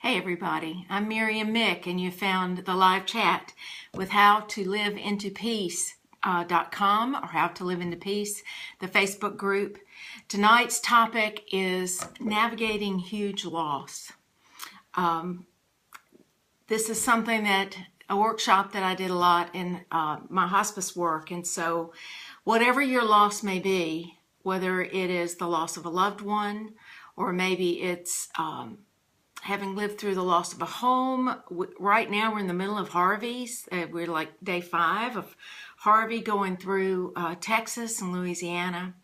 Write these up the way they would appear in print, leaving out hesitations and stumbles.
Hey everybody, I'm Miriam Mick, and you found the live chat with howtoliveintopeace.com or How to Live into Peace, the Facebook group. Tonight's topic is navigating huge loss. This is something a workshop that I did a lot in my hospice work, and so whatever your loss may be, whether it is the loss of a loved one or maybe it's having lived through the loss of a home. Right now we're in the middle of Harvey's. We're like day 5 of Harvey going through Texas and Louisiana.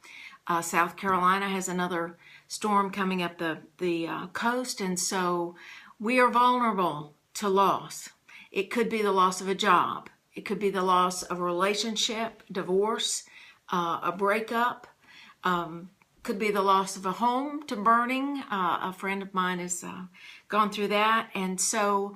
South Carolina has another storm coming up the coast, and so we are vulnerable to loss. It could be the loss of a job. It could be the loss of a relationship, divorce, a breakup. Could be the loss of a home to burning. A friend of mine has gone through that. And so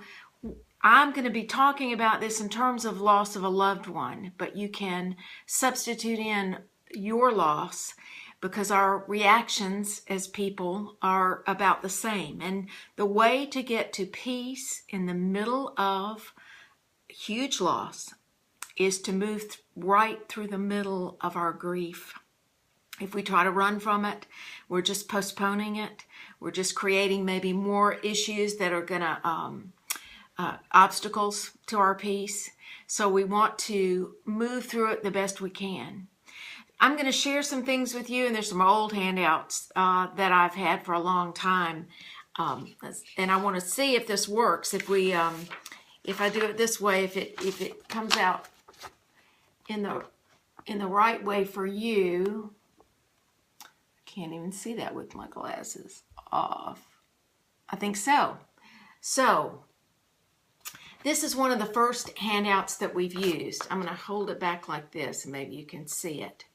I'm going to be talking about this in terms of loss of a loved one, but you can substitute in your loss because our reactions as people are about the same. And the way to get to peace in the middle of huge loss is to move right through the middle of our grief. If we try to run from it, we're just postponing it. We're just creating maybe more issues that are going to obstacles to our peace. So we want to move through it the best we can. I'm going to share some things with you, and there's some old handouts that I've had for a long time, and I want to see if this works. If I do it this way, if it comes out in the right way for you. Can't even see that with my glasses off. I think so. So this is one of the first handouts that we've used. I'm going to hold it back like this and maybe you can see it.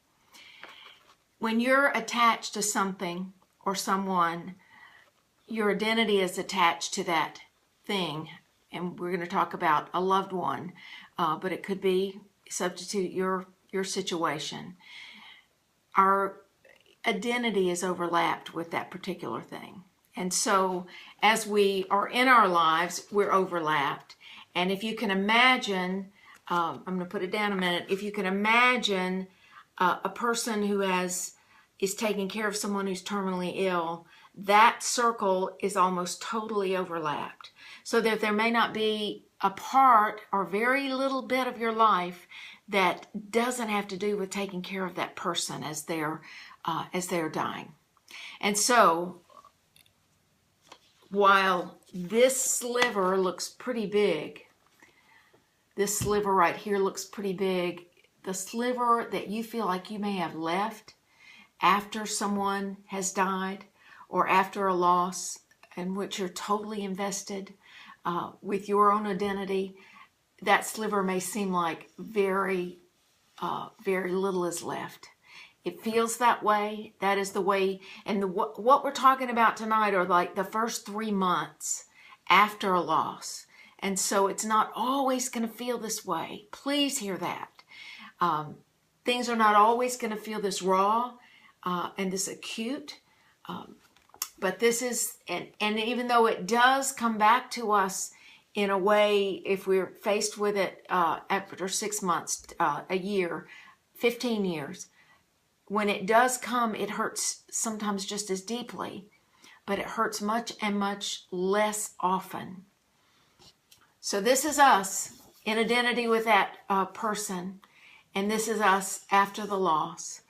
When you're attached to something or someone, your identity is attached to that thing. And we're going to talk about a loved one, but it could be, substitute your situation. Our identity is overlapped with that particular thing. And so as we are in our lives, we're overlapped. And if you can imagine, I'm going to put it down a minute. If you can imagine a person who is taking care of someone who's terminally ill, that circle is almost totally overlapped. So that there may not be a part or very little bit of your life that doesn't have to do with taking care of that person as they're dying. And so while this sliver looks pretty big, this sliver right here looks pretty big, the sliver that you feel like you may have left after someone has died or after a loss in which you're totally invested with your own identity, that sliver may seem like very little is left. It feels that way. That is the way. And what we're talking about tonight are like the first 3 months after a loss. And so it's not always going to feel this way. Please hear that. Things are not always going to feel this raw and this acute. But this is, and even though it does come back to us in a way, if we're faced with it after 6 months, a year, 15 years, when it does come, it hurts sometimes just as deeply, but it hurts much and much less often. So this is us in identity with that person, and this is us after the loss.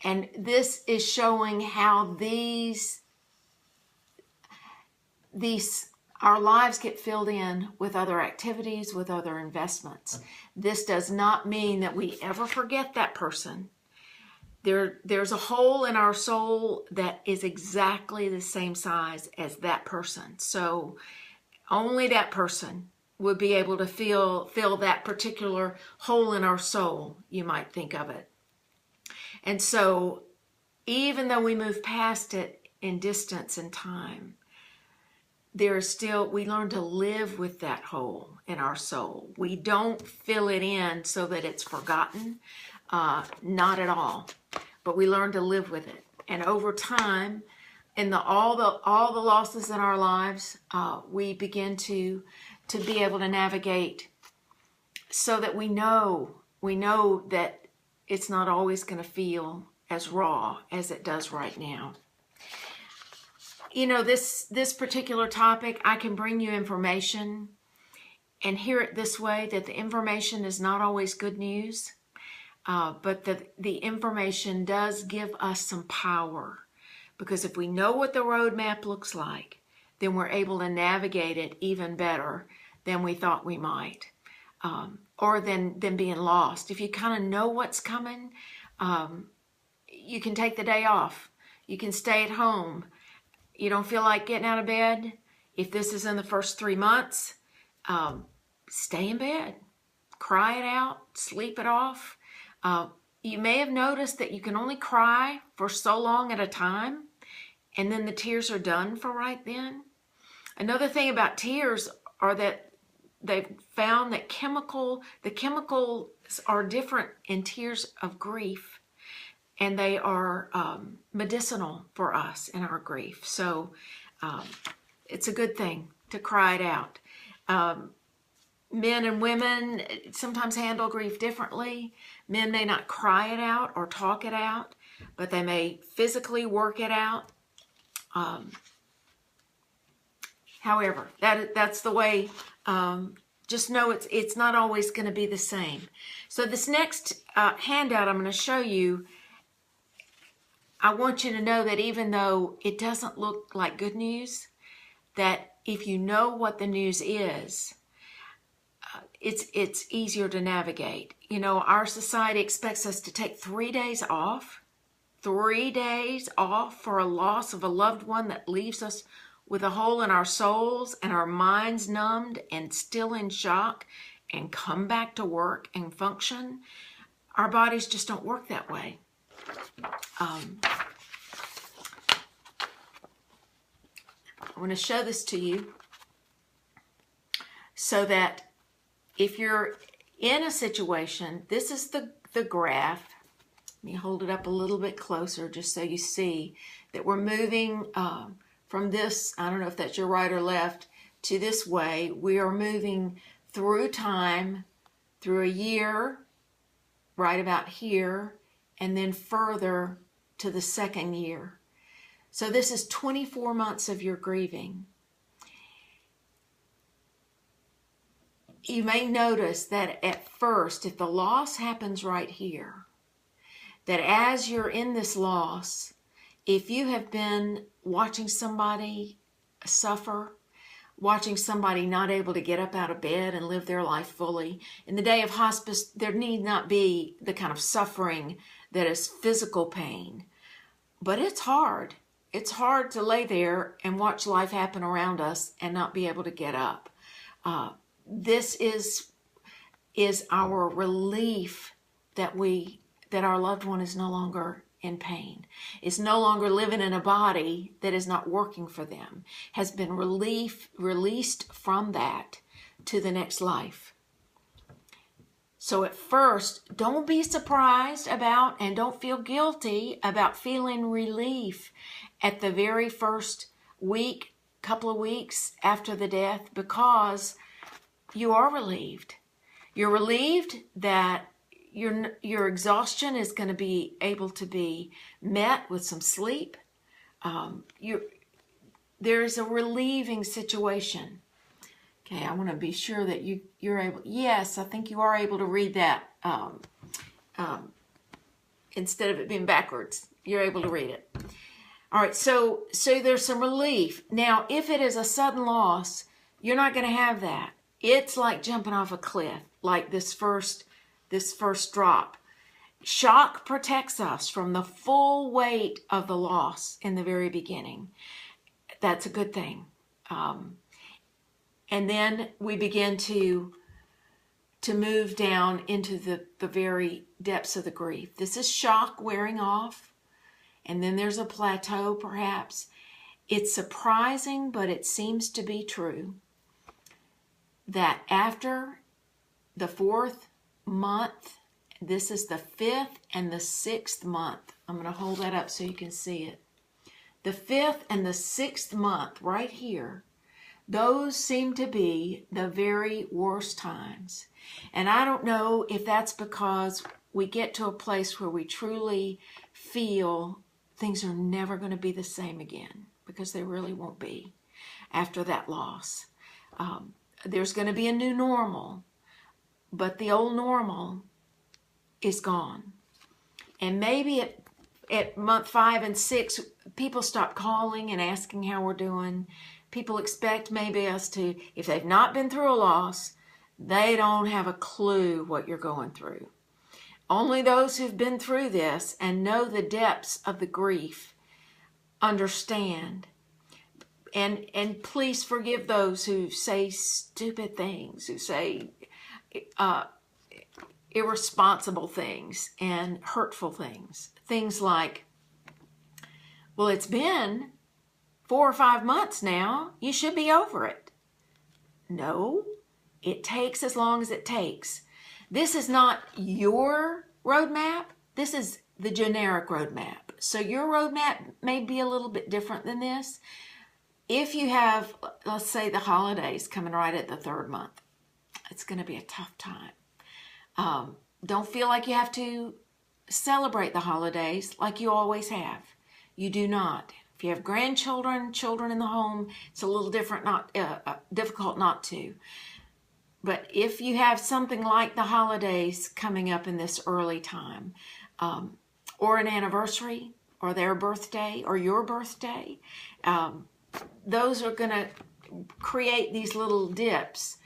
And this is showing how our lives get filled in with other activities, with other investments. This does not mean that we ever forget that person. There's a hole in our soul that is exactly the same size as that person. So only that person would be able to fill that particular hole in our soul, you might think of it. And so even though we move past it in distance and time, there is still, we learn to live with that hole in our soul. We don't fill it in so that it's forgotten, not at all. But we learn to live with it. And over time, in all the losses in our lives, we begin to be able to navigate, so that we know that it's not always going to feel as raw as it does right now. You know, this particular topic, I can bring you information and hear it this way, that the information is not always good news, but the information does give us some power. Because if we know what the roadmap looks like, then we're able to navigate it even better than we thought we might, or than being lost. If you kind of know what's coming, you can take the day off. You can stay at home. You don't feel like getting out of bed. If this is in the first 3 months, stay in bed. Cry it out. Sleep it off. You may have noticed that you can only cry for so long at a time, and then the tears are done for right then. Another thing about tears are that they've found that the chemicals are different in tears of grief, and they are medicinal for us in our grief. So it's a good thing to cry it out. Men and women sometimes handle grief differently. Men may not cry it out or talk it out, but they may physically work it out. However, that's the way. Just know it's not always going to be the same. So this next handout I'm going to show you, I want you to know that even though it doesn't look like good news, that if you know what the news is, it's easier to navigate. You know, our society expects us to take 3 days off. 3 days off for a loss of a loved one that leaves us with a hole in our souls and our minds numbed and still in shock, and come back to work and function. Our bodies just don't work that way. I want to show this to you so that if you're in a situation, this is the graph. Let me hold it up a little bit closer just so you see that we're moving from this, I don't know if that's your right or left, to this way. We are moving through time, through a year, right about here, and then further to the second year. So this is 24 months of your grieving. You may notice that at first, if the loss happens right here, that as you're in this loss, if you have been watching somebody suffer, watching somebody not able to get up out of bed and live their life fully, in the day of hospice, there need not be the kind of suffering that is physical pain. But it's hard. It's hard to lay there and watch life happen around us and not be able to get up. This is our relief that our loved one is no longer in pain, is no longer living in a body that is not working for them, has been released from that to the next life. So at first, don't be surprised about and don't feel guilty about feeling relief at the very first week, couple of weeks after the death, because you are relieved. You're relieved that your exhaustion is going to be able to be met with some sleep. There's a relieving situation. Okay, I want to be sure that you're able. Yes, I think you are able to read that. Instead of it being backwards, you're able to read it. All right, so there's some relief. Now, if it is a sudden loss, you're not going to have that. It's like jumping off a cliff, like this first drop. Shock protects us from the full weight of the loss in the very beginning. That's a good thing. And then we begin to move down into the very depths of the grief. This is shock wearing off, and then there's a plateau perhaps. It's surprising, but it seems to be true, that after the 4th month, this is the 5th and the 6th month. I'm going to hold that up so you can see it. The 5th and the 6th month right here, those seem to be the very worst times. And I don't know if that's because we get to a place where we truly feel things are never going to be the same again, because they really won't be after that loss. There's going to be a new normal, but the old normal is gone. And maybe at month 5 and 6, people stop calling and asking how we're doing. People expect maybe us to, if they've not been through a loss, they don't have a clue what you're going through. Only those who've been through this and know the depths of the grief understand. And please forgive those who say stupid things, who say irresponsible things and hurtful things. Things like, well, it's been 4 or 5 months now. You should be over it. No, it takes as long as it takes. This is not your roadmap. This is the generic roadmap. So your roadmap may be a little bit different than this. If you have, let's say, the holidays coming right at the 3rd month, it's going to be a tough time. Don't feel like you have to celebrate the holidays like you always have. You do not. If you have grandchildren, children in the home, it's a little different, difficult not to. But if you have something like the holidays coming up in this early time, or an anniversary, or their birthday, or your birthday, those are going to create these little dips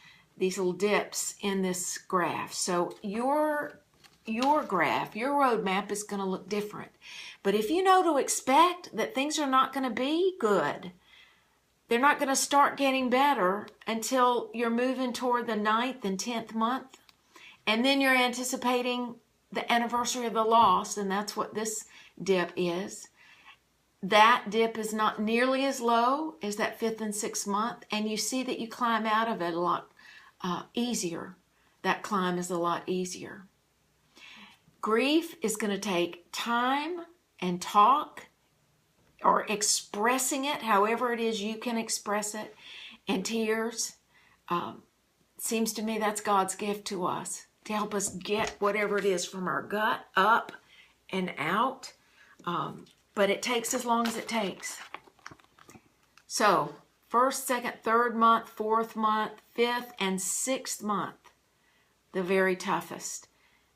in this graph. So your graph, your roadmap is going to look different. But if you know to expect that things are not going to be good, they're not going to start getting better until you're moving toward the 9th and 10th month. And then you're anticipating the anniversary of the loss, and that's what this dip is. That dip is not nearly as low as that 5th and 6th month, and you see that you climb out of it a lot easier. That climb is a lot easier. Grief is going to take time and talk, or expressing it, however it is you can express it, and tears. Seems to me that's God's gift to us, to help us get whatever it is from our gut up and out. But it takes as long as it takes. So 1st, 2nd, 3rd month, 4th month, 5th, and 6th month, the very toughest.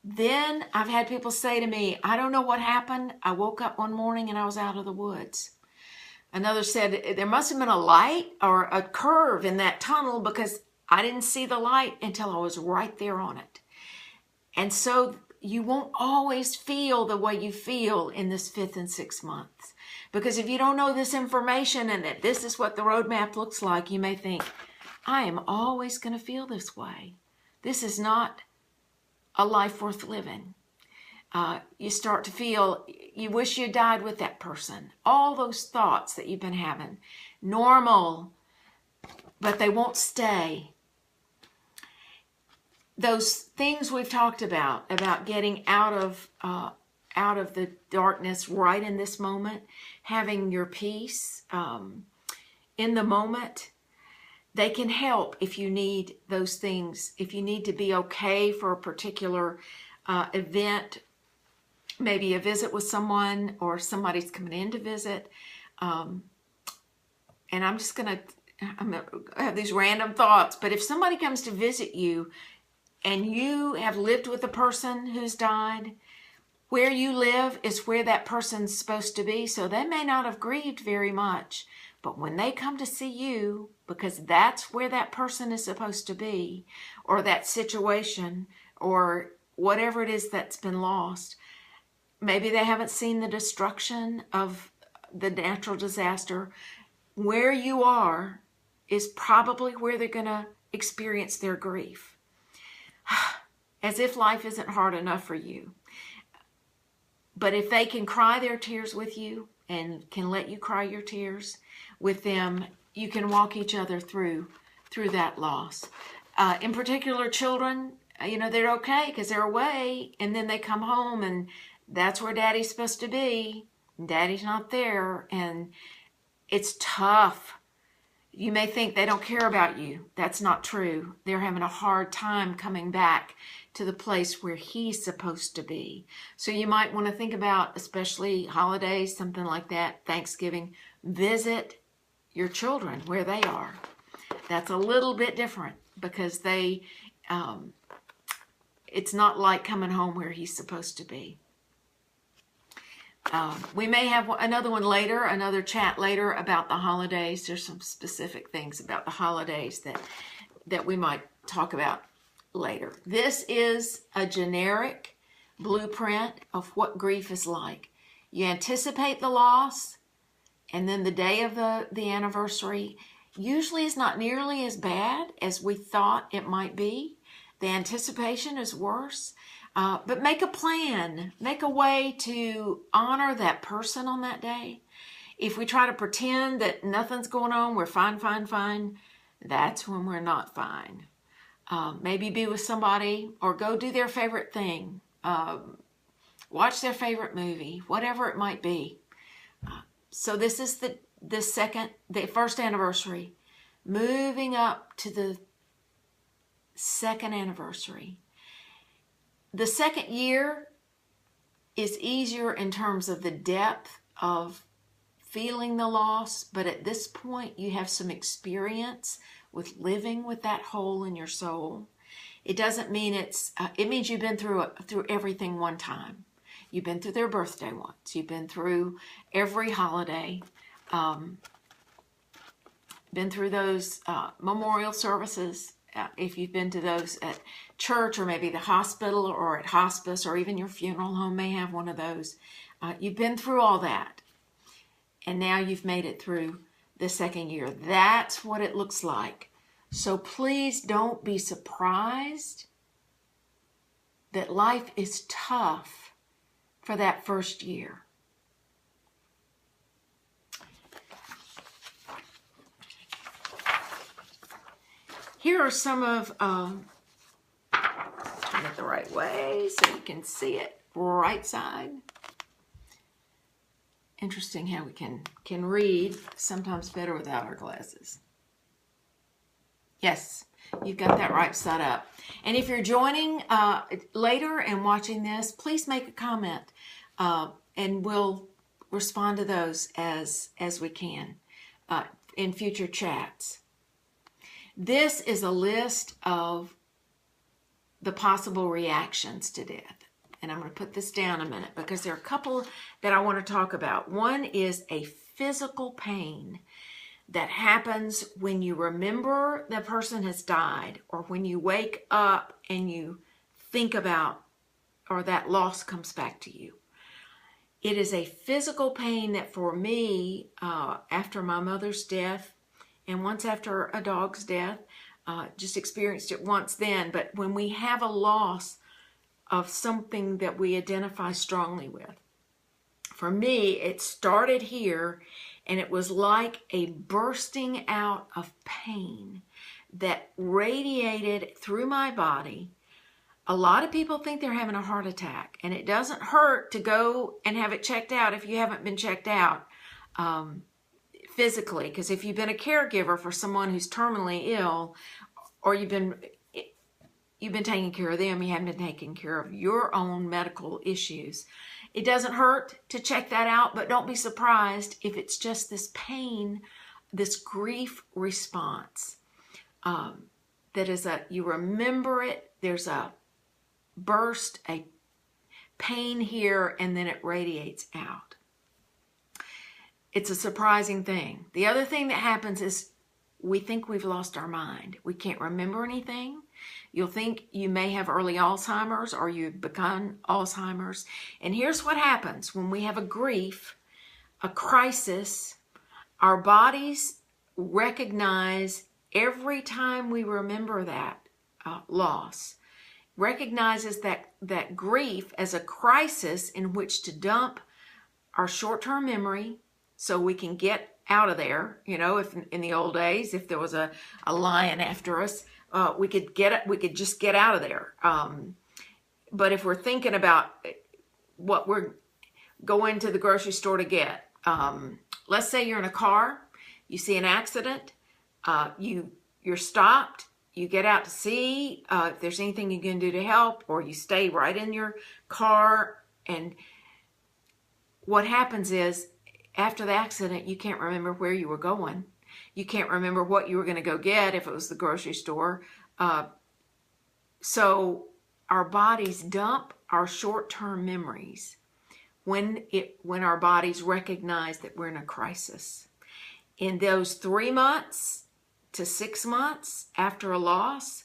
Then I've had people say to me, I don't know what happened. I woke up one morning and I was out of the woods. Another said, there must have been a light or a curve in that tunnel, because I didn't see the light until I was right there on it. And so you won't always feel the way you feel in this 5th and 6th months. Because if you don't know this information and that this is what the roadmap looks like, you may think, I am always going to feel this way. This is not a life worth living. You start to feel you wish you died with that person. All those thoughts that you've been having. Normal, but they won't stay. Those things we've talked about getting out of the darkness right in this moment, having your peace in the moment, they can help if you need those things. If you need to be okay for a particular event, maybe a visit with someone, or somebody's coming in to visit. And I'm going to have these random thoughts, but if somebody comes to visit you and you have lived with a person who's died, where you live is where that person's supposed to be, so they may not have grieved very much. But when they come to see you, because that's where that person is supposed to be, or that situation, or whatever it is that's been lost, maybe they haven't seen the destruction of the natural disaster. Where you are is probably where they're going to experience their grief. As if life isn't hard enough for you. But if they can cry their tears with you and can let you cry your tears with them, you can walk each other through that loss. In particular, children, they're okay because they're away, and then they come home and that's where daddy's supposed to be. Daddy's not there, and it's tough. You may think they don't care about you. That's not true. They're having a hard time coming back to the place where he's supposed to be. So you might want to think about, especially holidays, something like that, Thanksgiving, visit your children where they are. That's a little bit different because it's not like coming home where he's supposed to be. We may have another one later, another chat later about the holidays. There's some specific things about the holidays that we might talk about later. This is a generic blueprint of what grief is like. You anticipate the loss, and then the day of the anniversary usually is not nearly as bad as we thought it might be. The anticipation is worse. But make a plan, make a way to honor that person on that day. If we try to pretend that nothing's going on, we're fine, that's when we're not fine. Maybe be with somebody or go do their favorite thing. Watch their favorite movie, whatever it might be. So this is the first anniversary. Moving up to the second anniversary. The second year is easier in terms of the depth of feeling the loss, but at this point you have some experience with living with that hole in your soul. It doesn't mean it means you've been through everything one time. You've been through their birthday once. You've been through every holiday. Been through those memorial services. If you've been to those at church or maybe the hospital or at hospice or even your funeral home may have one of those. You've been through all that. And now you've made it through the second year. That's what it looks like. So please don't be surprised that life is tough for that first year. Here are some of, turn it the right way so you can see it right side. Interesting how we can read sometimes better without our glasses. Yes, you've got that right side up. And if you're joining later and watching this, please make a comment and we'll respond to those as we can in future chats. This is a list of the possible reactions to death. And I'm going to put this down a minute because there are a couple that I want to talk about. One is a physical pain that happens when you remember the person has died or when you wake up and you think about or that loss comes back to you. It is a physical pain that for me, after my mother's death, and once after a dog's death, just experienced it once then. But when we have a loss of something that we identify strongly with, for me, it started here, and it was like a bursting out of pain that radiated through my body. A lot of people think they're having a heart attack, and it doesn't hurt to go and have it checked out if you haven't been checked out. Physically, because if you've been a caregiver for someone who's terminally ill, or you've been taking care of them, you haven't been taking care of your own medical issues. It doesn't hurt to check that out, but don't be surprised if it's just this pain, this grief response. That is you remember it, there's a burst, a pain here, and then it radiates out. It's a surprising thing. The other thing that happens is we think we've lost our mind. We can't remember anything. You'll think you may have early Alzheimer's or you've begun Alzheimer's. And here's what happens when we have a grief, a crisis, our bodies recognize every time we remember that loss, recognizes that grief as a crisis in which to dump our short-term memory, so we can get out of there. You know, if in the old days, if there was a lion after us, we could just get out of there. But if we're thinking about what go into the grocery store to get. Let's say you're in a car, you see an accident, you're stopped, you get out to see if there's anything you can do to help, or you stay right in your car. And what happens is, after the accident, you can't remember where you were going. You can't remember what you were going to go get if it was the grocery store. So our bodies dump our short-term memories when our bodies recognize that we're in a crisis. In those 3 months to 6 months after a loss,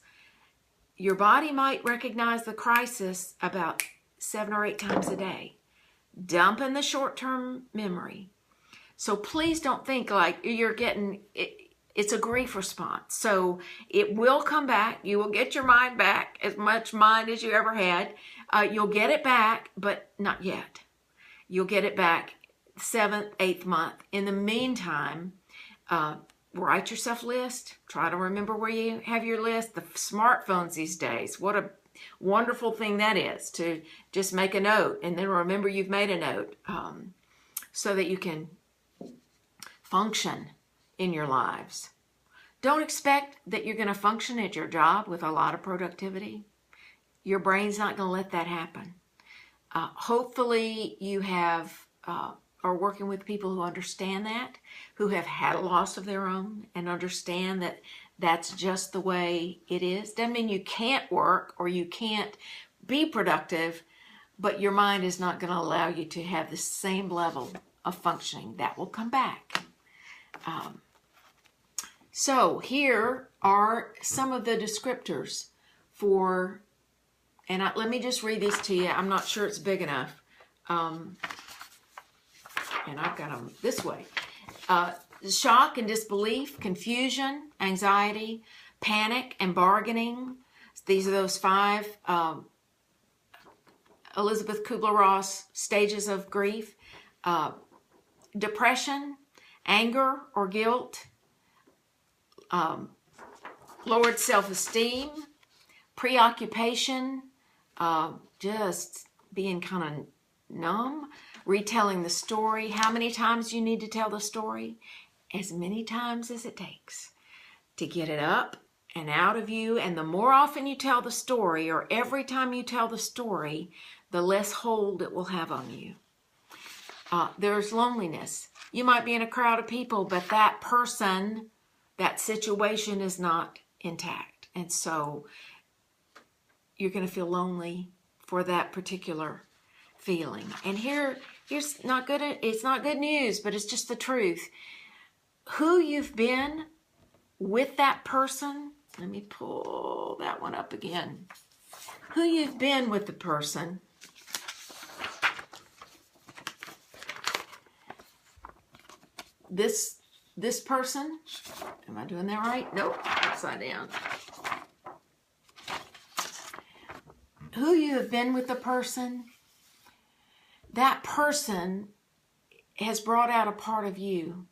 your body might recognize the crisis about 7 or 8 times a day, dumping the short-term memory. So please don't think like you're getting it. It's a grief response. So it will come back. You will get your mind back, as much mind as you ever had. You'll get it back, but not yet. You'll get it back 7th, 8th month. In the meantime, write yourself a list. Try to remember where you have your list. The smartphones these days, what a wonderful thing that is, to just make a note and then remember you've made a note, so that you can function in your lives. Don't expect that you're going to function at your job with a lot of productivity. Your brain's not going to let that happen. Hopefully you are working with people who understand that, who have had a loss of their own and understand that that's just the way it is. Doesn't mean you can't work or you can't be productive, but your mind is not going to allow you to have the same level of functioning. That will come back. So here are some of the descriptors for, and let me just read these to you. I'm not sure it's big enough. And I've got them this way. Shock and disbelief, confusion, anxiety, panic, and bargaining. These are those 5 Elizabeth Kubler-Ross stages of grief. Depression, anger or guilt, lowered self-esteem, preoccupation, just being kind of numb, retelling the story. How many times you need to tell the story? As many times as it takes to get it up and out of you. And the more often you tell the story, or every time you tell the story, the less hold it will have on you. There's loneliness. You might be in a crowd of people, but that person, that situation is not intact. And so you're going to feel lonely for that particular feeling. And here's not good. It's not good news, but it's just the truth. Who you've been with that person. Let me pull that one up again. Who you've been with the person. This person, am I doing that right? Nope, upside down. Who you have been with the person, that person has brought out a part of you.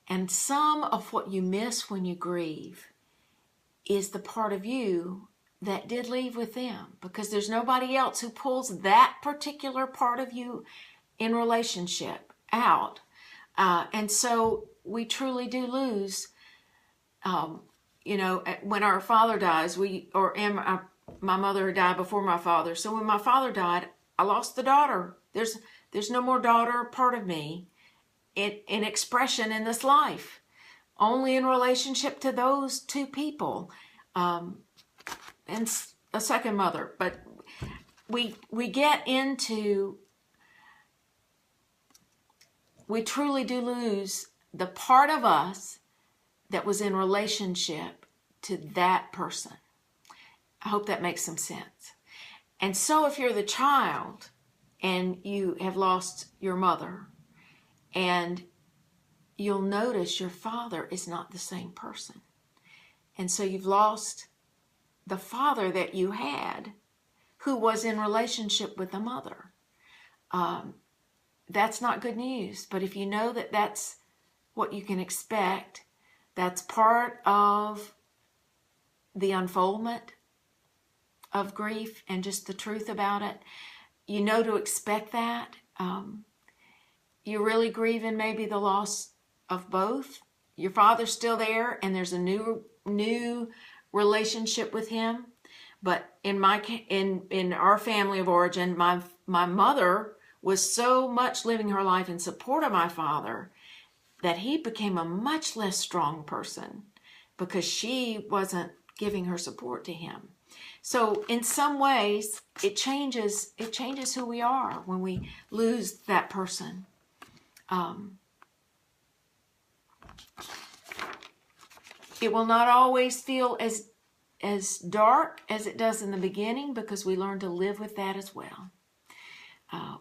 And some of what you miss when you grieve is the part of you that did leave with them, because there's nobody else who pulls that particular part of you in relationship out. And so we truly do lose, when our father dies, my mother died before my father. So when my father died, I lost the daughter. There's no more daughter part of me in expression in this life, only in relationship to those 2 people, and a second mother. But we truly do lose the part of us that was in relationship to that person. I hope that makes some sense. And so if you're the child and you have lost your mother, and you'll notice your father is not the same person. And so you've lost the father that you had, who was in relationship with the mother. That's not good news. But if you know that that's what you can expect, that's part of the unfoldment of grief and just the truth about it, you know to expect that, You're really grieving maybe the loss of both. Your father's still there, and there's a new relationship with him. But in our family of origin, my mother was so much living her life in support of my father that he became a much less strong person because she wasn't giving her support to him. So in some ways, it changes who we are when we lose that person. It will not always feel as dark as it does in the beginning because we learn to live with that as well.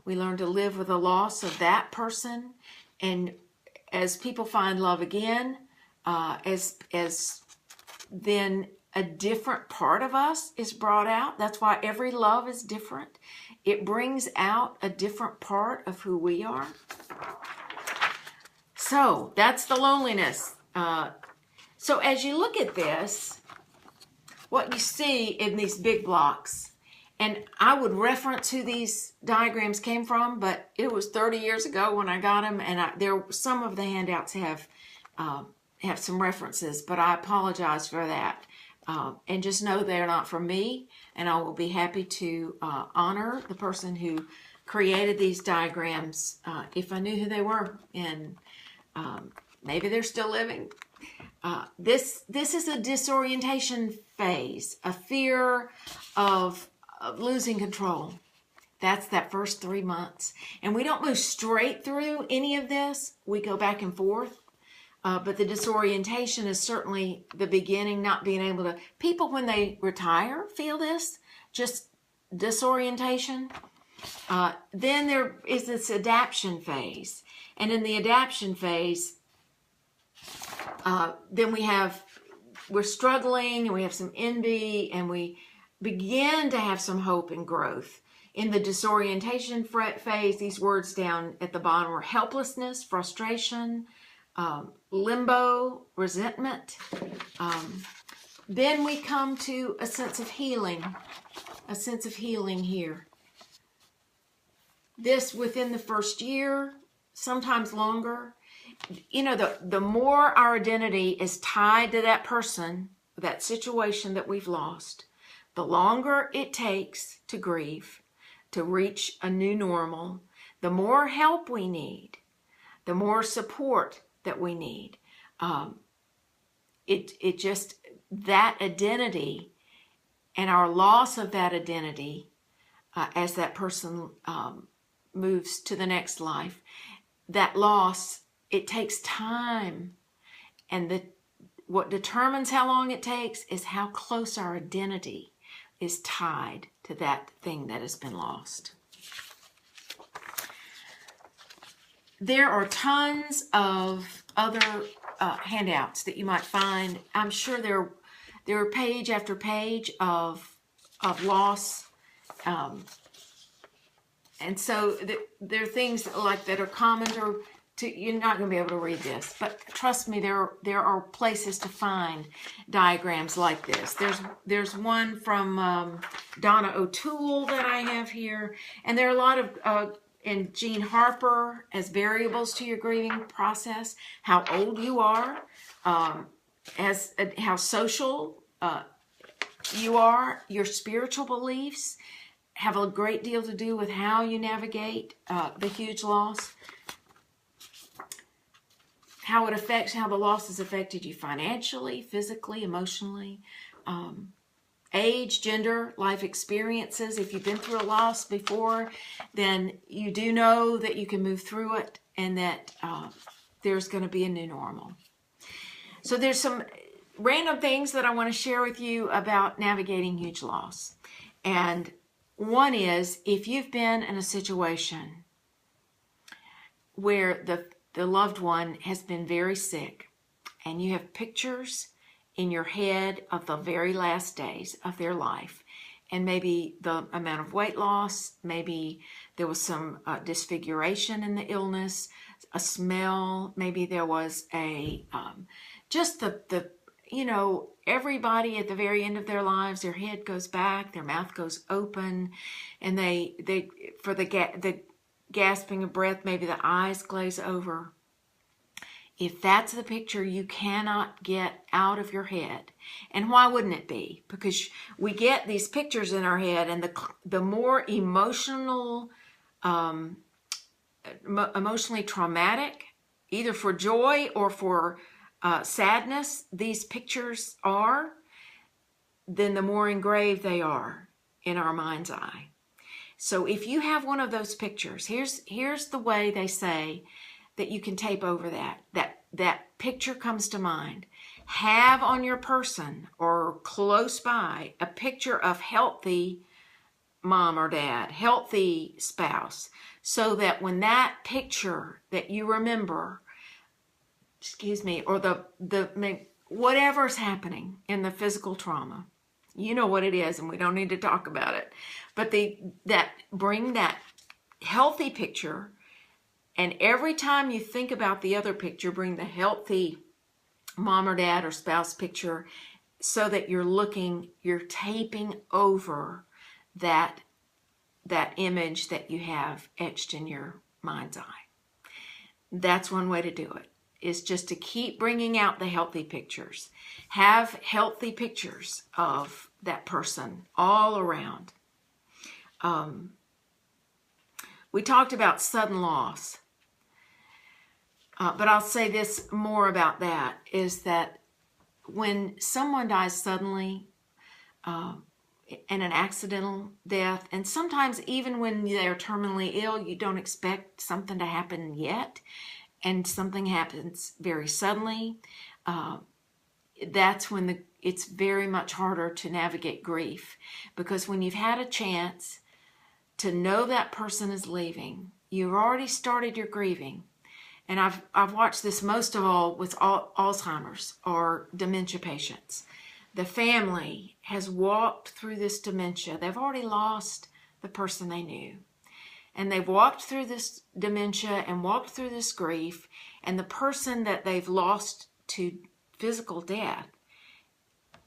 We learn to live with the loss of that person, and as people find love again, as then a different part of us is brought out. That's why every love is different. It brings out a different part of who we are. So that's the loneliness. So as you look at this, what you see in these big blocks, and I would reference who these diagrams came from, but it was 30 years ago when I got them, and some of the handouts have some references, but I apologize for that. And just know they're not from me, and I will be happy to honor the person who created these diagrams if I knew who they were, and maybe they're still living. This is a disorientation phase, a fear of losing control. That's that first 3 months. And we don't move straight through any of this. We go back and forth. But the disorientation is certainly the beginning, not being able to... People, when they retire, feel this, just disorientation. Then there is this adaptation phase. And in the adaptation phase, then we're struggling, and we have some envy, and we begin to have some hope and growth. In the disorientation phase, these words down at the bottom are helplessness, frustration, limbo, resentment. Then we come to a sense of healing here. This within the first year, sometimes longer. You know, the more our identity is tied to that person, that situation that we've lost, the longer it takes to grieve, to reach a new normal, the more help we need, the more support that we need. It just, that identity and our loss of that identity as that person moves to the next life, that loss, it takes time. And what determines how long it takes is how close our identity is tied to that thing that has been lost. There are tons of other handouts that you might find. I'm sure there are page after page of loss. And so there are things like that are common to you're not going to be able to read this, but trust me, there are places to find diagrams like this. There's one from Donna O'Toole that I have here, and there are a lot of and Jean Harper as variables to your grieving process, how old you are, how social you are, your spiritual beliefs have a great deal to do with how you navigate the huge loss. How the loss has affected you financially, physically, emotionally, age, gender, life experiences. If you've been through a loss before, then you do know that you can move through it and that there's going to be a new normal. So there's some random things that I want to share with you about navigating huge loss. And one is, if you've been in a situation where the loved one has been very sick and you have pictures in your head of the very last days of their life, and maybe the amount of weight loss, maybe there was some disfiguration in the illness, a smell, maybe there was a just the everybody at the very end of their lives, their head goes back, their mouth goes open, and they for the gasping of breath, maybe the eyes glaze over. If that's the picture you cannot get out of your head, and why wouldn't it be? Because we get these pictures in our head, and the more emotionally traumatic, either for joy or for sadness, these pictures are, then the more engraved they are in our mind's eye. So if you have one of those pictures, here's the way they say that you can tape over that picture comes to mind. Have on your person or close by a picture of healthy mom or dad, healthy spouse, so that when that picture that you remember, or the whatever's happening in the physical trauma, you know what it is, and we don't need to talk about it, but bring that healthy picture. And every time you think about the other picture, bring the healthy mom or dad or spouse picture, so that you're taping over that image that you have etched in your mind's eye. That's one way to do it, is just to keep bringing out the healthy pictures. Have healthy pictures of that person all around. We talked about sudden loss. But I'll say this more about that, is that when someone dies suddenly in an accidental death, and sometimes even when they're terminally ill, you don't expect something to happen yet, and something happens very suddenly, that's when it's very much harder to navigate grief. Because when you've had a chance to know that person is leaving, you've already started your grieving. And I've watched this most of all with Alzheimer's or dementia patients. The family has walked through this dementia. They've already lost the person they knew. And they've walked through this dementia and walked through this grief. And the person that they've lost to physical death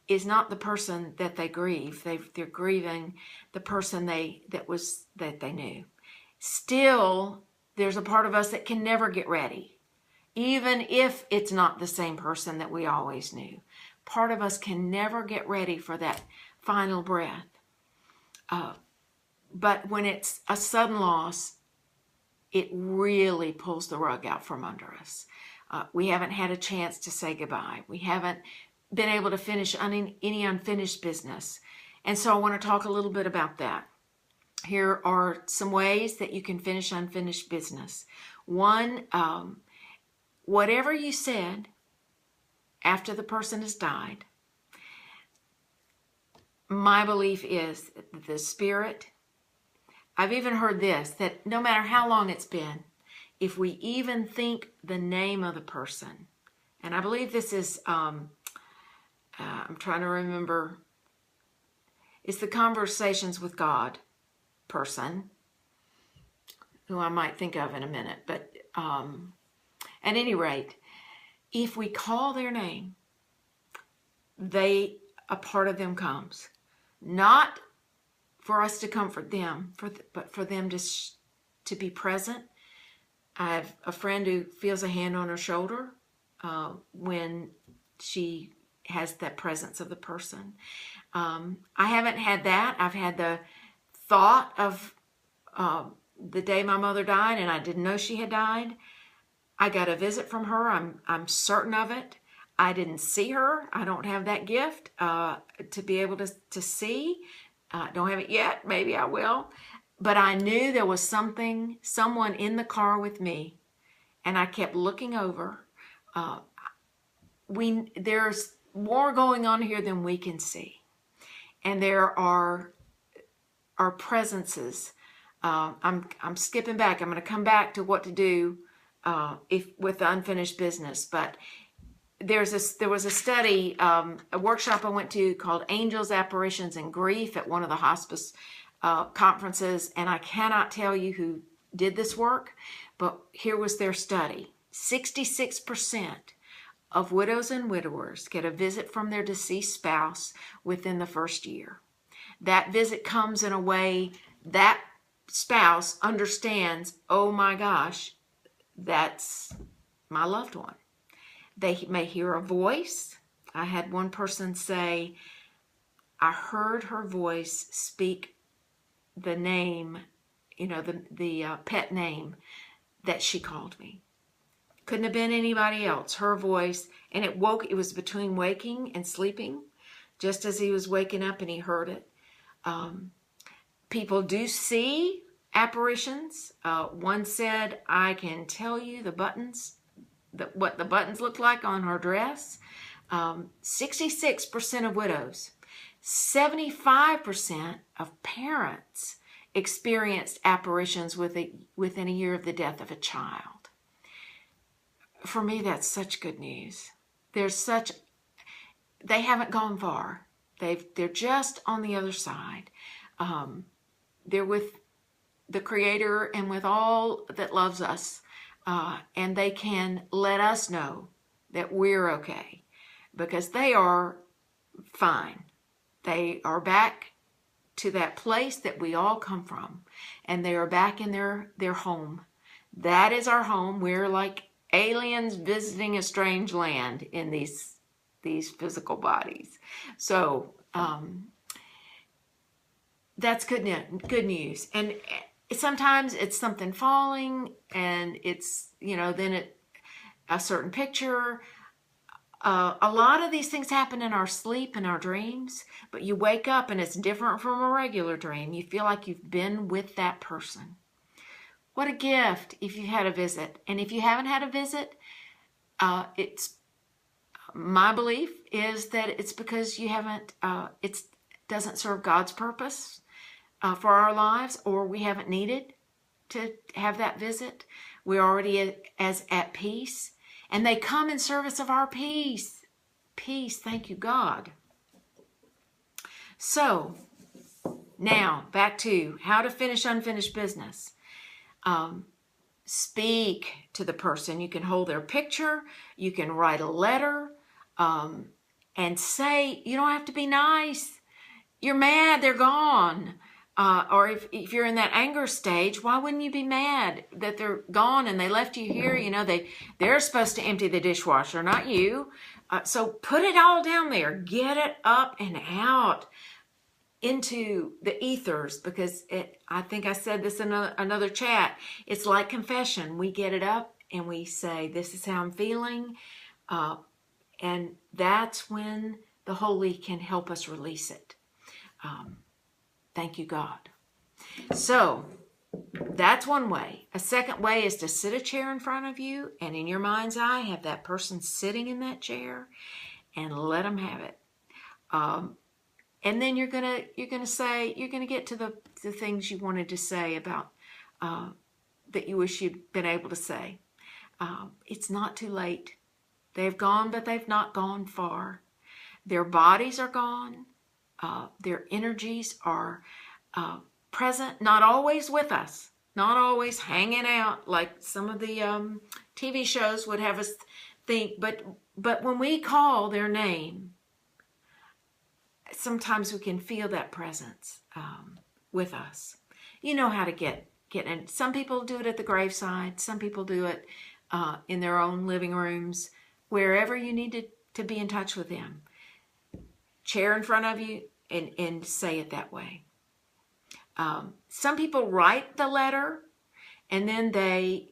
is not the person that they grieve. They're grieving the person that they knew. Still, there's a part of us that can never get ready, even if it's not the same person that we always knew. Part of us can never get ready for that final breath. But when it's a sudden loss, it really pulls the rug out from under us. We haven't had a chance to say goodbye. We haven't been able to finish any unfinished business. And so I want to talk a little bit about that. Here are some ways that you can finish unfinished business. One, whatever you said after the person has died, my belief is that the spirit, I've even heard this, that no matter how long it's been, if we even think the name of the person, and I believe this is, I'm trying to remember, it's the Conversations with God person, who I might think of in a minute. But at any rate, if we call their name, a part of them comes. Not for us to comfort them, but for them to be present. I have a friend who feels a hand on her shoulder when she has that presence of the person. I haven't had that. I've had the thought of the day my mother died, and I didn't know she had died. I got a visit from her. I'm certain of it. I didn't see her. I don't have that gift to be able to see. Don't have it yet. Maybe I will. But I knew there was someone in the car with me, and I kept looking over. There's more going on here than we can see, and there are presences. I'm skipping back. I'm going to come back to what to do with the unfinished business. But there was a study, a workshop I went to called Angels, Apparitions, and Grief at one of the hospice conferences, and I cannot tell you who did this work, but here was their study. 66% of widows and widowers get a visit from their deceased spouse within the first year. That visit comes in a way that spouse understands, oh my gosh, that's my loved one. They may hear a voice. I had one person say, I heard her voice speak the name, the pet name that she called me. Couldn't have been anybody else, her voice. And it was between waking and sleeping, just as he was waking up and he heard it. People do see apparitions. One said, I can tell you the buttons, what the buttons look like on her dress. 66% of widows, 75% of parents experienced apparitions within a year of the death of a child. For me, that's such good news. They haven't gone far. They're just on the other side. They're with the Creator and with all that loves us. And they can let us know that we're okay, because they are fine. They are back to that place that we all come from, and they are back in their home. That is our home. We're like aliens visiting a strange land in these physical bodies. So that's good news. And sometimes it's something falling, and it's, then a certain picture. A lot of these things happen in our sleep and our dreams, but you wake up and it's different from a regular dream. You feel like you've been with that person. What a gift if you had a visit. And if you haven't had a visit, it's my belief is that it's because you haven't, it doesn't serve God's purpose for our lives, or we haven't needed to have that visit. We're already as at peace. And they come in service of our peace. Peace, thank you, God. So, now, back to how to finish unfinished business. Speak to the person. You can hold their picture. You can write a letter. And say, you don't have to be nice. You're mad, they're gone. Or if you're in that anger stage, why wouldn't you be mad that they're gone and they left you here? They're supposed to empty the dishwasher, not you. So put it all down there. Get it up and out into the ethers, because I think I said this in another chat. It's like confession. We get it up and we say, this is how I'm feeling. And that's when the Holy can help us release it. Thank you, God. So that's one way. A second way is to sit a chair in front of you, and in your mind's eye, have that person sitting in that chair, and let them have it. And then you're gonna get to the things you wanted to say about that you wish you'd been able to say. It's not too late. They've gone, but they've not gone far. Their bodies are gone. Their energies are present, not always with us, not always hanging out like some of the TV shows would have us think. But when we call their name, sometimes we can feel that presence with us. You know how to get in. Some people do it at the graveside. Some people do it in their own living rooms, wherever you need to be in touch with them. Chair in front of you, and say it that way. Some people write the letter, and then they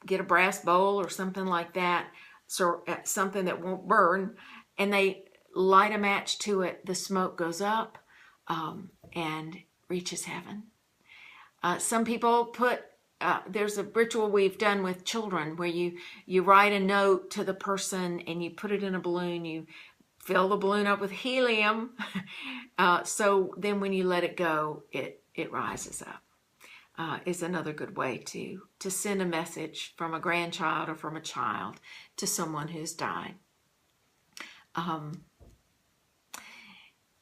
get a brass bowl or something like that, so something that won't burn, and they light a match to it. The smoke goes up and reaches heaven. Some people there's a ritual we've done with children where you write a note to the person and you put it in a balloon. You fill the balloon up with helium, so then when you let it go, it rises up. Is another good way to send a message from a grandchild or from a child to someone who's died.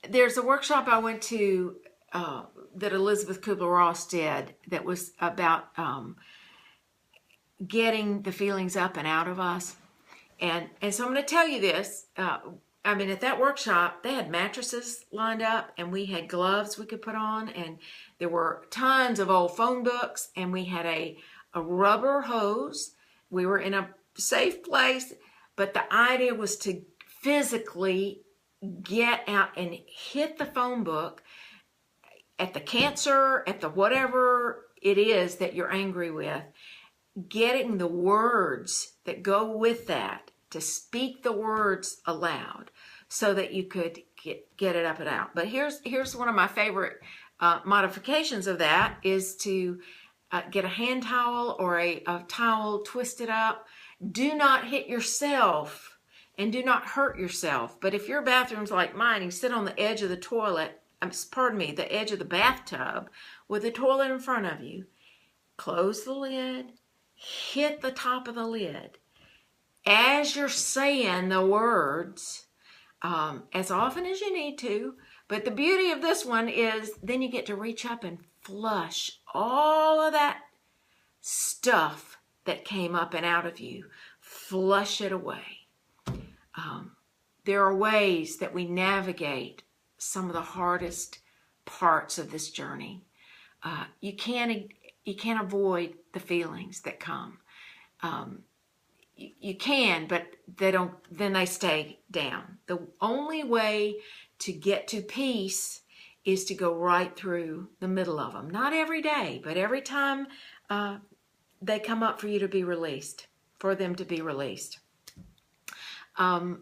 There's a workshop I went to that Elizabeth Kubler-Ross did that was about getting the feelings up and out of us. And so I'm going to tell you this. I mean, at that workshop, they had mattresses lined up, and we had gloves we could put on, and there were tons of old phone books, and we had a rubber hose. We were in a safe place, but the idea was to physically get out and hit the phone book at the cancer, at the whatever it is that you're angry with, getting the words that go with that, to speak the words aloud so that you could get it up and out. But here's one of my favorite modifications of that is to get a hand towel or a towel twisted up. Do not hit yourself and do not hurt yourself. But if your bathroom's like mine, you sit on the edge of the toilet, the edge of the bathtub with the toilet in front of you, close the lid, hit the top of the lid. As you're saying the words, as often as you need to, but the beauty of this one is then you get to reach up and flush all of that stuff that came up and out of you. Flush it away. There are ways that we navigate some of the hardest parts of this journey. You can't avoid the feelings that come. You can, but then they stay down. The only way to get to peace is to go right through the middle of them. Not every day, but every time they come up for you to be released, for them to be released. I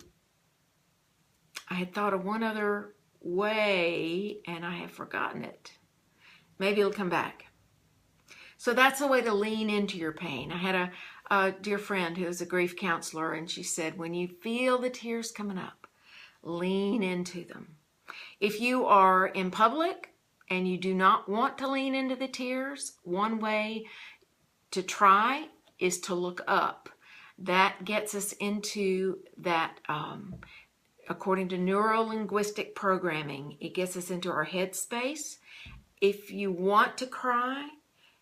had thought of one other way, and I have forgotten it. Maybe it'll come back. So that's the way to lean into your pain. I had a dear friend who is a grief counselor, and she said, when you feel the tears coming up, lean into them. If you are in public and you do not want to lean into the tears, one way to try is to look up. That gets us into that, according to neuro-linguistic programming, it gets us into our head space. If you want to cry,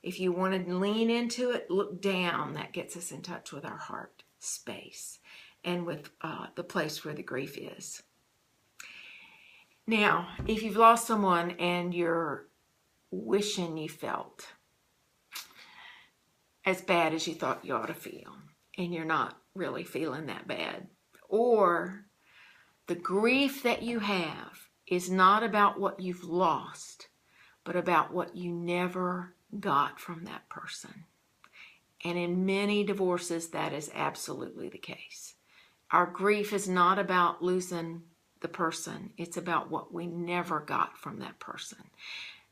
if you want to lean into it, look down. That gets us in touch with our heart space and with the place where the grief is. Now, if you've lost someone and you're wishing you felt as bad as you thought you ought to feel, and you're not really feeling that bad, or the grief that you have is not about what you've lost, but about what you never got from that person. And in many divorces, that is absolutely the case. Our grief is not about losing the person. It's about what we never got from that person.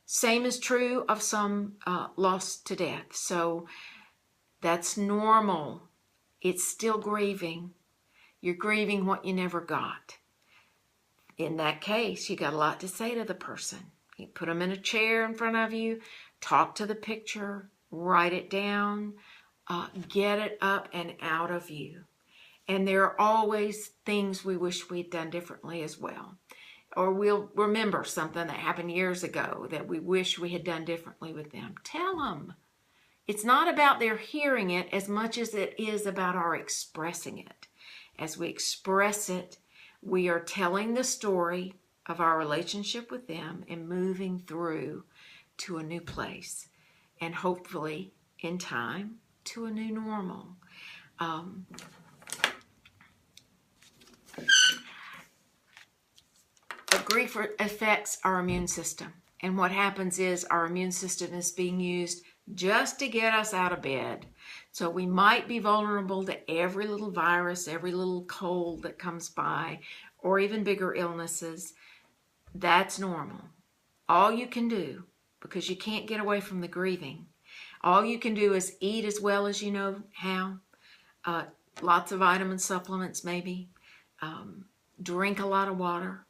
Same is true of some lost to death. So that's normal. It's still grieving. You're grieving what you never got. In that case, you got a lot to say to the person. You put them in a chair in front of you, talk to the picture, write it down, get it up and out of you. And there are always things we wish we'd done differently as well. Or we'll remember something that happened years ago that we wish we had done differently with them. Tell them. It's not about their hearing it as much as it is about our expressing it. As we express it, we are telling the story of our relationship with them and moving through to a new place, and hopefully in time to a new normal. Grief affects our immune system, and what happens is our immune system is being used just to get us out of bed. So we might be vulnerable to every little virus, every little cold that comes by, or even bigger illnesses. That's normal. All you can do, because you can't get away from the grieving, all you can do is eat as well as you know how. Lots of vitamin supplements maybe. Drink a lot of water.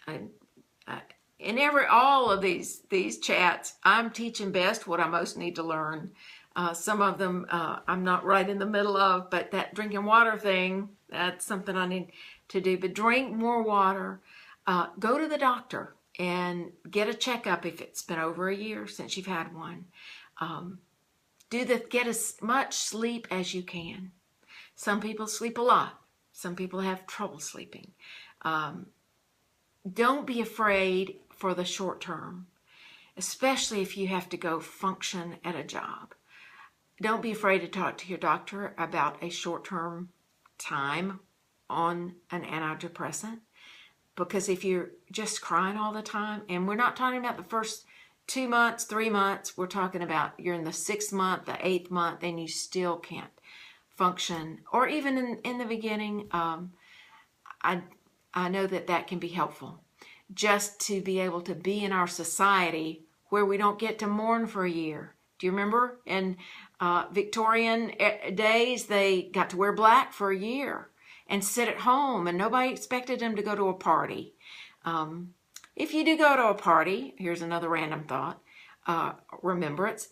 In all of these chats, I'm teaching best what I most need to learn. Some of them I'm not right in the middle of, but that drinking water thing, that's something I need to do. But drink more water. Go to the doctor and get a checkup if it's been over a year since you've had one. Get as much sleep as you can. Some people sleep a lot. Some people have trouble sleeping. Don't be afraid for the short term, especially if you have to go function at a job. Don't be afraid to talk to your doctor about a short-term time on an antidepressant, because if you're just crying all the time, and we're not talking about the first 2 months, 3 months, we're talking about you're in the 6th month, the 8th month, and you still can't function, or even in the beginning, I know that can be helpful, just to be able to be in our society where we don't get to mourn for a year. Do you remember in Victorian days, they got to wear black for a year and sit at home, and nobody expected them to go to a party. If you do go to a party, here's another random thought, remembrance,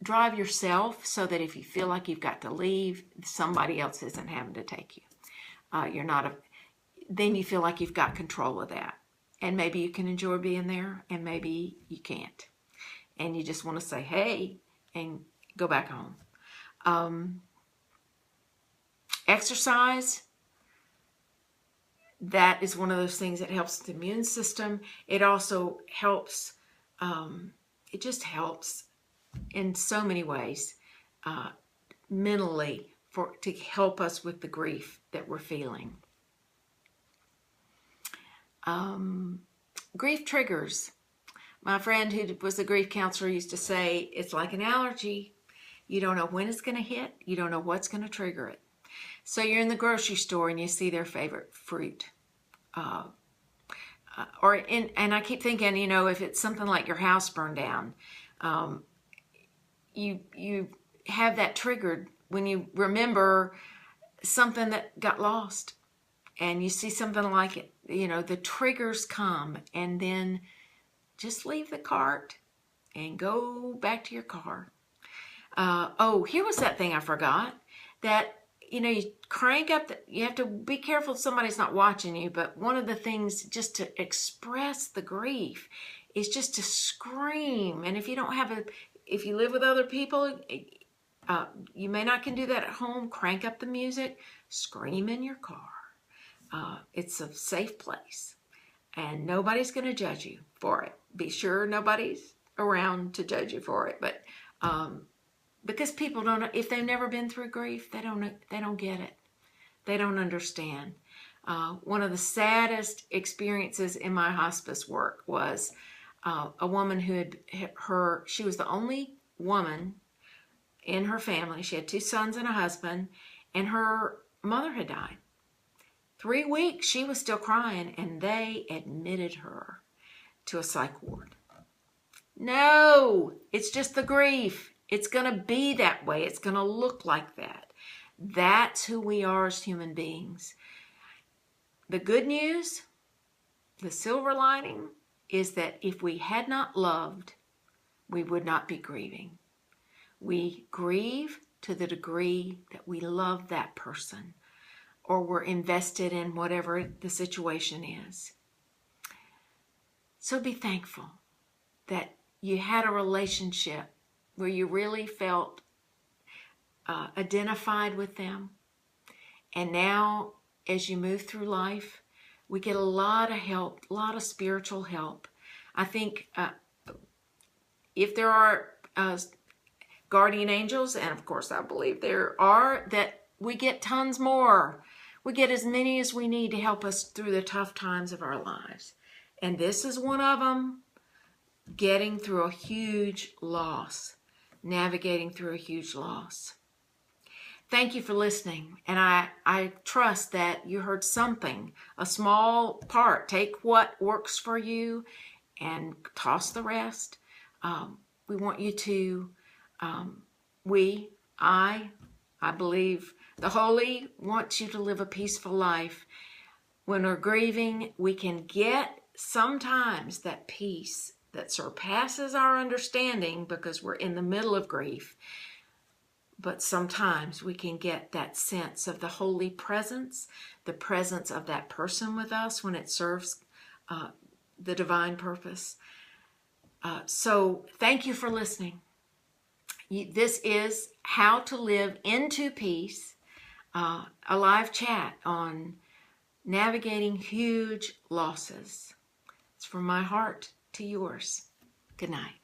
drive yourself, so that if you feel like you've got to leave, somebody else isn't having to take you. Then you feel like you've got control of that. And maybe you can enjoy being there, and maybe you can't. And you just want to say, hey, and go back home. Exercise, that is one of those things that helps the immune system. It also helps, it just helps in so many ways mentally to help us with the grief that we're feeling. Grief triggers. My friend who was a grief counselor used to say, it's like an allergy. You don't know when it's going to hit. You don't know what's going to trigger it. So you're in the grocery store and you see their favorite fruit. And I keep thinking, if it's something like your house burned down, you have that triggered when you remember something that got lost, and you see something like it. The triggers come, and then just leave the cart and go back to your car. Here was that thing I forgot. That, you crank up, you have to be careful somebody's not watching you, but one of the things just to express the grief is just to scream. And if you live with other people, you may not can do that at home. Crank up the music, scream in your car. It's a safe place, and nobody's going to judge you for it. Be sure nobody's around to judge you for it, but because people don't, if they've never been through grief, they don't get it. They don't understand. One of the saddest experiences in my hospice work was a woman who she was the only woman in her family. She had 2 sons and a husband, and her mother had died. 3 weeks, she was still crying, and they admitted her to a psych ward. No, it's just the grief. It's going to be that way. It's going to look like that. That's who we are as human beings. The good news, the silver lining, is that if we had not loved, we would not be grieving. We grieve to the degree that we love that person, or we're invested in whatever the situation is. So be thankful that you had a relationship where you really felt identified with them. And now, as you move through life, we get a lot of help, a lot of spiritual help. I think if there are guardian angels, and of course I believe there are, that we get tons more. We get as many as we need to help us through the tough times of our lives. And this is one of them, getting through a huge loss, navigating through a huge loss. Thank you for listening, and I trust that you heard something, a small part. Take what works for you and toss the rest. We want you to, I believe the Holy wants you to live a peaceful life. When we're grieving, we can get sometimes that peace that surpasses our understanding because we're in the middle of grief. But sometimes we can get that sense of the holy presence, the presence of that person with us when it serves the divine purpose. So thank you for listening. This is How to Live into Peace. a live chat on navigating huge losses. It's from my heart to yours. Good night.